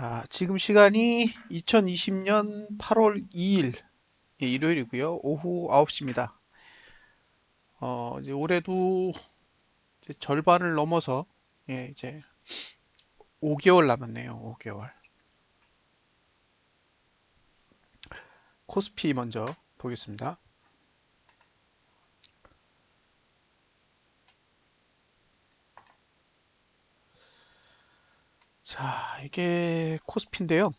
자, 지금 시간이 2020년 8월 2일 일요일이고요. 오후 9시입니다. 이제 올해도 이제 절반을 넘어서 이제 5개월 남았네요. 5개월. 코스피 먼저 보겠습니다. 자, 이게 코스피인데요.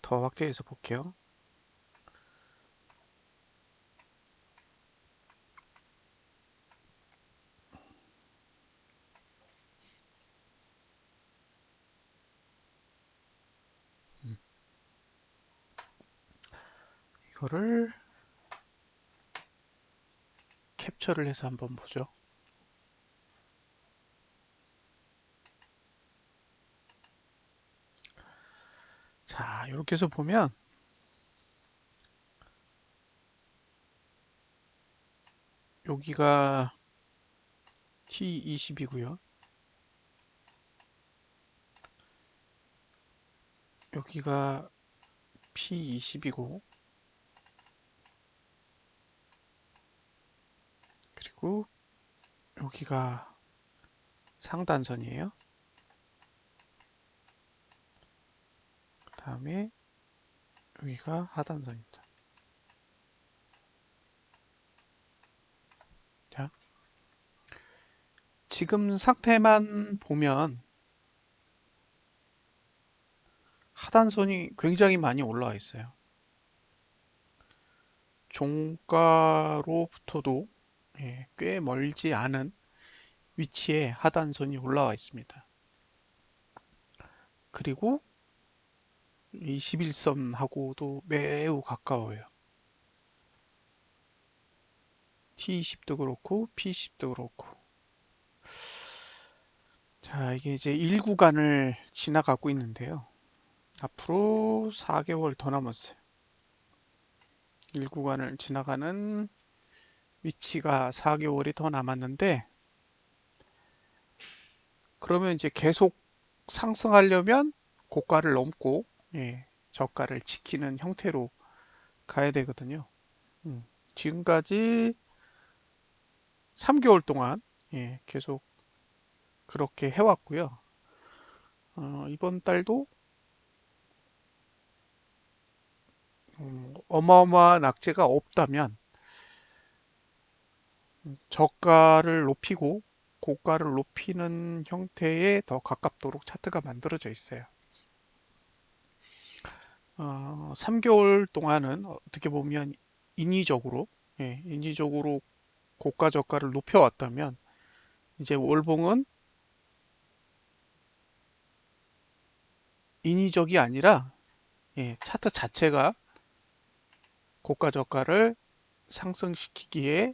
더 확대해서 볼게요. 이거를 캡처를 해서 한번 보죠. 자, 이렇게 해서 보면 여기가 T20이고요. 여기가 P20이고 그리고 여기가 상단선이에요. 그 다음에 여기가 하단선입니다. 자, 지금 상태만 보면 하단선이 굉장히 많이 올라와 있어요. 종가로부터도 꽤 멀지 않은 위치에 하단선이 올라와 있습니다. 그리고 21선하고도 매우 가까워요. T20도 그렇고 P10도 그렇고. 자, 이게 이제 1구간을 지나가고 있는데요. 앞으로 4개월 더 남았어요. 1구간을 지나가는 위치가 4개월이 더 남았는데, 그러면 이제 계속 상승하려면 고가를 넘고 저가를 지키는 형태로 가야 되거든요. 지금까지 3개월 동안 계속 그렇게 해왔고요. 이번 달도 어마어마한 악재가 없다면 저가를 높이고 고가를 높이는 형태에 더 가깝도록 차트가 만들어져 있어요. 3개월 동안은 어떻게 보면 인위적으로 인위적으로 고가 저가를 높여왔다면 이제 월봉은 인위적이 아니라 차트 자체가 고가 저가를 상승시키기에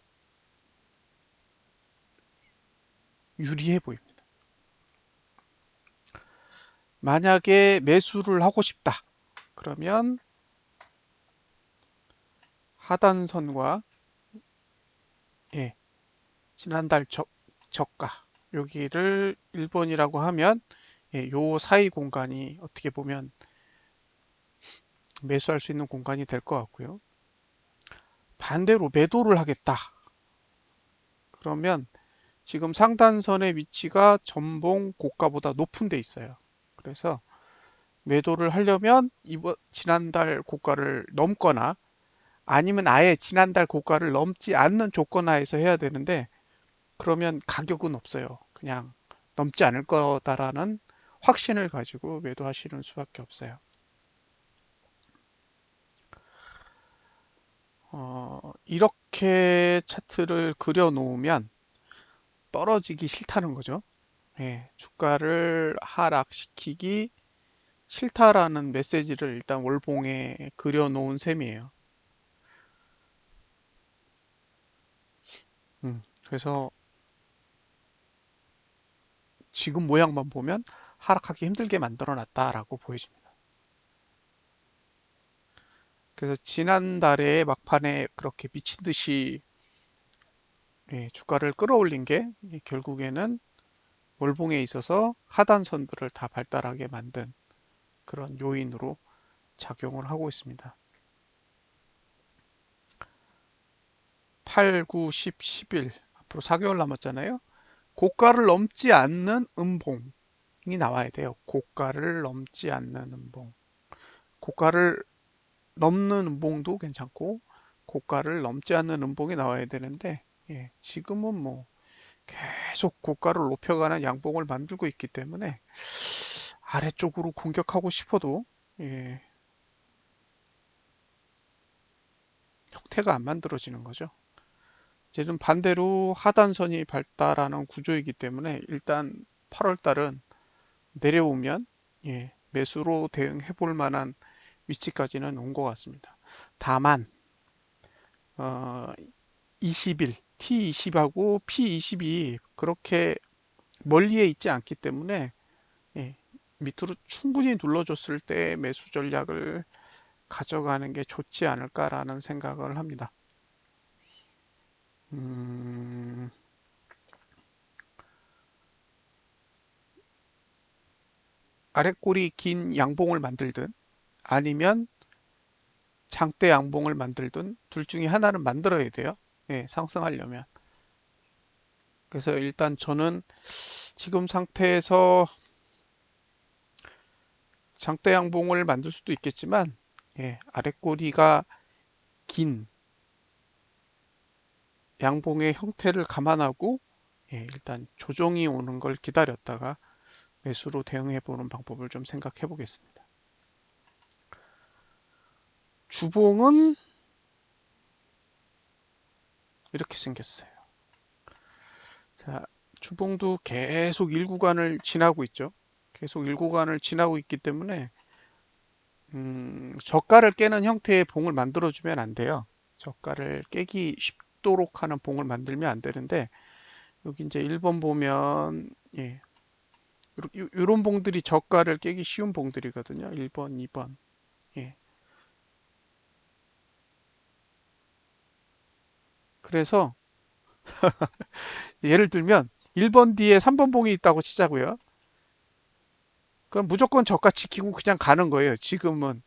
유리해 보입니다. 만약에 매수를 하고 싶다. 그러면 하단선과 지난달 저가 여기를 1번이라고 하면 요 사이 공간이 어떻게 보면 매수할 수 있는 공간이 될 것 같고요. 반대로 매도를 하겠다. 그러면 지금 상단선의 위치가 전봉 고가보다 높은 데 있어요. 그래서 매도를 하려면 지난달 고가를 넘거나 아니면 아예 지난달 고가를 넘지 않는 조건 하에서 해야 되는데 그러면 가격은 없어요. 그냥 넘지 않을 거다라는 확신을 가지고 매도하시는 수밖에 없어요. 이렇게 차트를 그려 놓으면 떨어지기 싫다는 거죠. 주가를 하락시키기 싫다라는 메시지를 일단 월봉에 그려 놓은 셈이에요. 그래서 지금 모양만 보면 하락하기 힘들게 만들어 놨다라고 보여집니다. 그래서 지난달에 막판에 그렇게 미친 듯이 주가를 끌어올린 게 결국에는 월봉에 있어서 하단선들을 다 발달하게 만든 그런 요인으로 작용을 하고 있습니다. 8, 9, 10, 11 앞으로 4개월 남았잖아요. 고가를 넘지 않는 음봉이 나와야 돼요. 고가를 넘지 않는 음봉. 고가를 넘는 음봉도 괜찮고 고가를 넘지 않는 음봉이 나와야 되는데 지금은 뭐 계속 고가를 높여가는 양봉을 만들고 있기 때문에 아래쪽으로 공격하고 싶어도 형태가 안 만들어지는 거죠. 이제 좀 반대로 하단선이 발달하는 구조이기 때문에 일단 8월 달은 내려오면 매수로 대응해 볼 만한 위치까지는 온 것 같습니다. 다만 20일 T20하고 P20이 그렇게 멀리에 있지 않기 때문에 밑으로 충분히 눌러줬을 때 매수 전략을 가져가는 게 좋지 않을까라는 생각을 합니다. 음, 아랫골이 긴 양봉을 만들든 아니면 장대 양봉을 만들든 둘 중에 하나는 만들어야 돼요. 상승하려면. 그래서 일단 저는 지금 상태에서 장대 양봉을 만들 수도 있겠지만 아랫꼬리가 긴 양봉의 형태를 감안하고 일단 조정이 오는 걸 기다렸다가 매수로 대응해 보는 방법을 좀 생각해 보겠습니다. 주봉은 이렇게 생겼어요. 자, 주봉도 계속 1구간을 지나고 있죠. 계속 1구간을 지나고 있기 때문에 저가를 깨는 형태의 봉을 만들어주면 안 돼요. 저가를 깨기 쉽도록 하는 봉을 만들면 안 되는데 여기 이제 1번 보면 이런 봉들이 저가를 깨기 쉬운 봉들이거든요. 1번, 2번. 예. 그래서 예를 들면 1번 뒤에 3번 봉이 있다고 치자고요. 그럼 무조건 저가 지키고 그냥 가는 거예요. 지금은.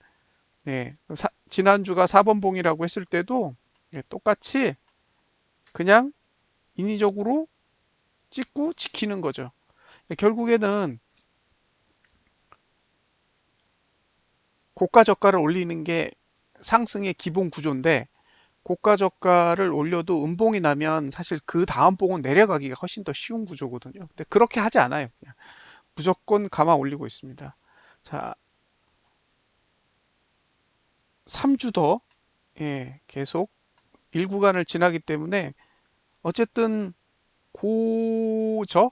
지난주가 4번 봉이라고 했을 때도 똑같이 그냥 인위적으로 찍고 지키는 거죠. 결국에는 고가 저가를 올리는 게 상승의 기본 구조인데 고가 저가를 올려도 음봉이 나면 사실 그 다음 봉은 내려가기가 훨씬 더 쉬운 구조거든요. 근데 그렇게 하지 않아요. 그냥 무조건 감아 올리고 있습니다. 자, 3주 더 계속 1구간을 지나기 때문에 어쨌든 고저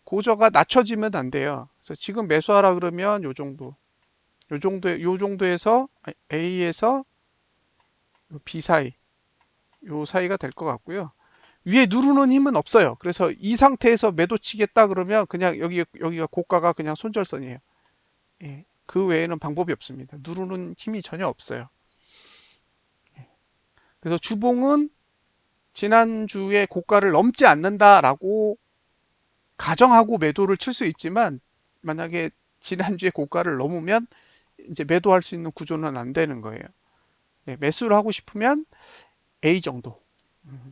고저가 낮춰지면 안 돼요. 그래서 지금 매수하라 그러면 요 정도에서 A에서 B 사이 요 사이가 될 것 같고요. 위에 누르는 힘은 없어요. 그래서 이 상태에서 매도 치겠다 그러면 그냥 여기가 고가가 그냥 손절선이에요. 그 외에는 방법이 없습니다. 누르는 힘이 전혀 없어요. 그래서 주봉은 지난주에 고가를 넘지 않는다라고 가정하고 매도를 칠 수 있지만 만약에 지난주에 고가를 넘으면 이제 매도할 수 있는 구조는 안 되는 거예요. 매수를 하고 싶으면 A 정도,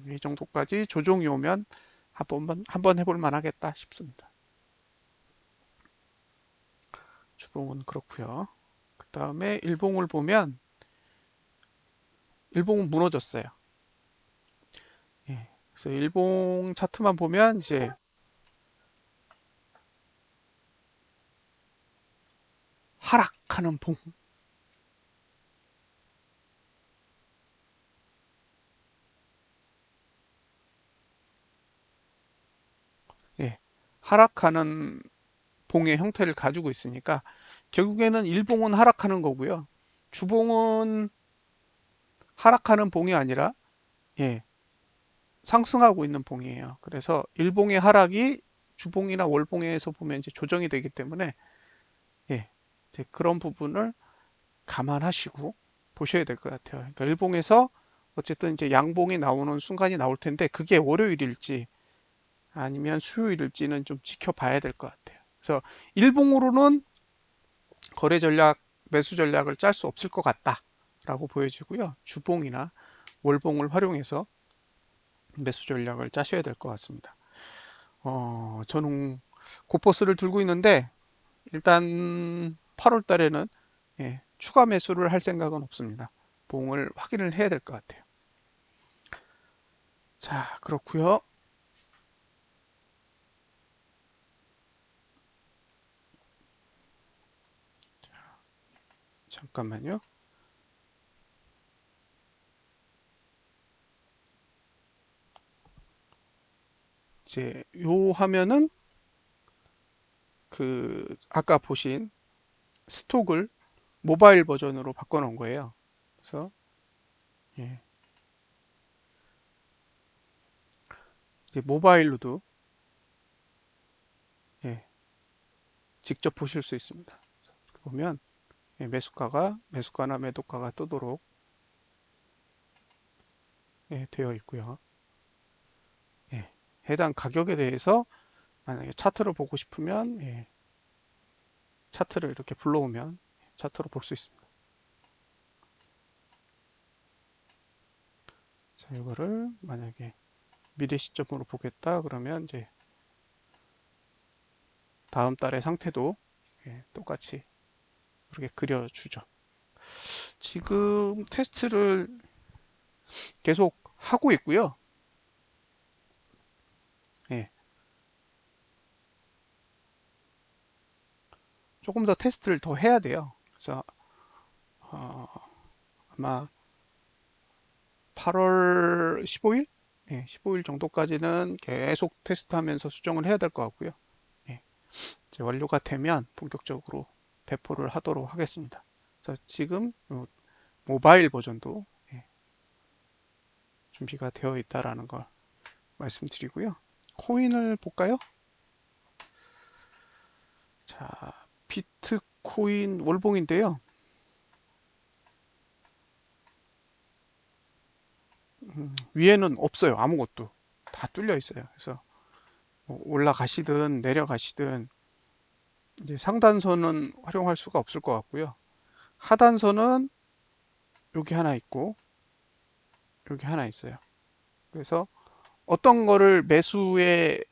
A 정도까지 조정이 오면 한번 해볼 만하겠다 싶습니다. 주봉은 그렇고요. 그 다음에 일봉을 보면 일봉은 무너졌어요. 그래서 일봉 차트만 보면 이제 하락하는 봉, 하락하는 봉의 형태를 가지고 있으니까 결국에는 일봉은 하락하는 거고요. 주봉은 하락하는 봉이 아니라 예, 상승하고 있는 봉이에요. 그래서 일봉의 하락이 주봉이나 월봉에서 보면 이제 조정이 되기 때문에 이제 그런 부분을 감안하시고 보셔야 될 것 같아요. 그러니까 일봉에서 어쨌든 이제 양봉이 나오는 순간이 나올 텐데 그게 월요일일지 아니면 수요일일지는 좀 지켜봐야 될 것 같아요. 그래서 일봉으로는 거래 전략, 매수 전략을 짤 수 없을 것 같다라고 보여지고요. 주봉이나 월봉을 활용해서 매수 전략을 짜셔야 될 것 같습니다. 저는 고퍼스를 들고 있는데 일단 8월 달에는 추가 매수를 할 생각은 없습니다. 봉을 확인을 해야 될 것 같아요. 자, 그렇고요. 잠깐만요. 이제 요 화면은 그 아까 보신 스톡을 모바일 버전으로 바꿔 놓은 거예요. 그래서 예, 이제 모바일로도 예, 직접 보실 수 있습니다. 이렇게 보면 매수가나 매도가가 뜨도록 되어 있고요. 해당 가격에 대해서 만약에 차트를 보고 싶으면 차트를 이렇게 불러오면 차트로 볼 수 있습니다. 자, 이거를 만약에 미래 시점으로 보겠다 그러면 이제 다음 달의 상태도 똑같이 그렇게 그려주죠. 지금 테스트를 계속 하고 있고요. 예, 조금 더 테스트를 더 해야 돼요. 그래서 아마 8월 15일? 15일 정도까지는 계속 테스트하면서 수정을 해야 될 것 같고요. 예, 이제 완료가 되면 본격적으로 배포를 하도록 하겠습니다. 그래서 지금 모바일 버전도 준비가 되어 있다라는 걸 말씀드리고요. 코인을 볼까요? 자, 비트코인 월봉인데요. 위에는 없어요. 아무것도. 다 뚫려 있어요. 그래서 뭐 올라가시든 내려가시든 이제 상단선은 활용할 수가 없을 것 같고요. 하단선은 여기 하나 있고 여기 하나 있어요. 그래서 어떤 거를 매수의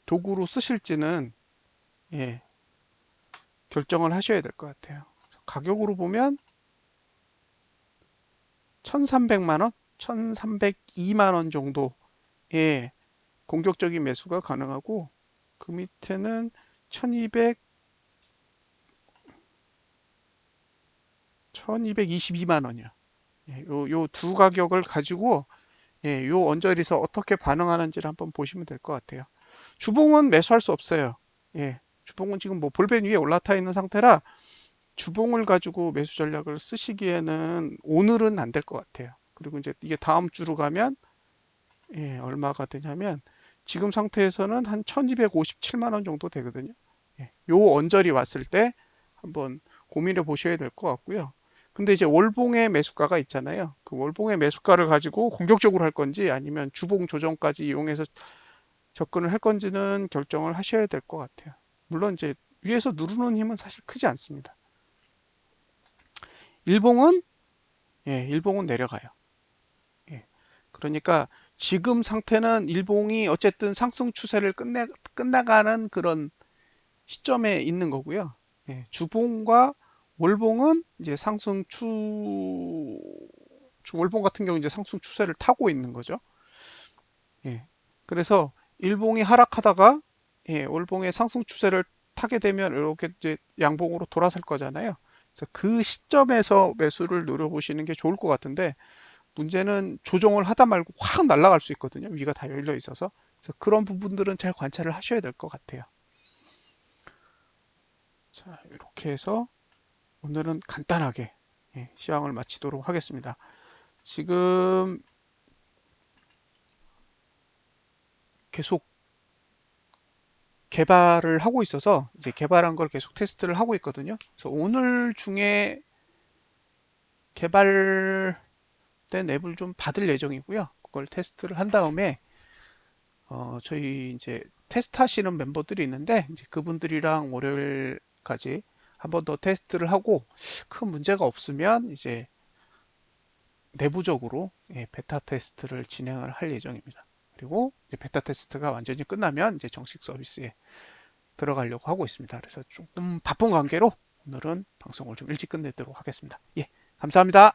도구로 쓰실지는 예, 결정을 하셔야 될 것 같아요. 가격으로 보면 1,300만 원, 1,302만 원 정도의 공격적인 매수가 가능하고 그 밑에는 1,200, 1,222만 원이요. 요 두 가격을 가지고 요 언저리에서 어떻게 반응하는지를 한번 보시면 될 것 같아요. 주봉은 매수할 수 없어요. 주봉은 지금 뭐 볼펜 위에 올라타 있는 상태라 주봉을 가지고 매수 전략을 쓰시기에는 오늘은 안 될 것 같아요. 그리고 이제 이게 다음 주로 가면 얼마가 되냐면 지금 상태에서는 한 1257만 원 정도 되거든요. 요 언저리 왔을 때 한번 고민해 보셔야 될 것 같고요. 근데 이제 월봉의 매수가가 있잖아요. 그 월봉의 매수가를 가지고 공격적으로 할 건지 아니면 주봉 조정까지 이용해서 접근을 할 건지는 결정을 하셔야 될 것 같아요. 물론 이제 위에서 누르는 힘은 사실 크지 않습니다. 일봉은 일봉은 내려가요. 예. 그러니까 지금 상태는 일봉이 어쨌든 상승 추세를 끝나가는 그런 시점에 있는 거고요. 주봉과 월봉은 이제 월봉 같은 경우 이제 상승 추세를 타고 있는 거죠. 그래서 일봉이 하락하다가 월봉의 상승 추세를 타게 되면 이렇게 이제 양봉으로 돌아설 거잖아요. 그래서 그 시점에서 매수를 노려보시는 게 좋을 것 같은데 문제는 조정을 하다 말고 확 날아갈 수 있거든요. 위가 다 열려 있어서. 그래서 그런 부분들은 잘 관찰을 하셔야 될 것 같아요. 자, 이렇게 해서 오늘은 간단하게 시황을 마치도록 하겠습니다. 지금 계속 개발을 하고 있어서 이제 개발한 걸 계속 테스트를 하고 있거든요. 그래서 오늘 중에 개발된 앱을 좀 받을 예정이고요. 그걸 테스트를 한 다음에 저희 이제 테스트 하시는 멤버들이 있는데 이제 그분들이랑 월요일까지 한 번 더 테스트를 하고 큰 문제가 없으면 이제 내부적으로 베타 테스트를 진행을 할 예정입니다. 그리고 이제 베타 테스트가 완전히 끝나면 이제 정식 서비스에 들어가려고 하고 있습니다. 그래서 조금 바쁜 관계로 오늘은 방송을 좀 일찍 끝내도록 하겠습니다. 예, 감사합니다.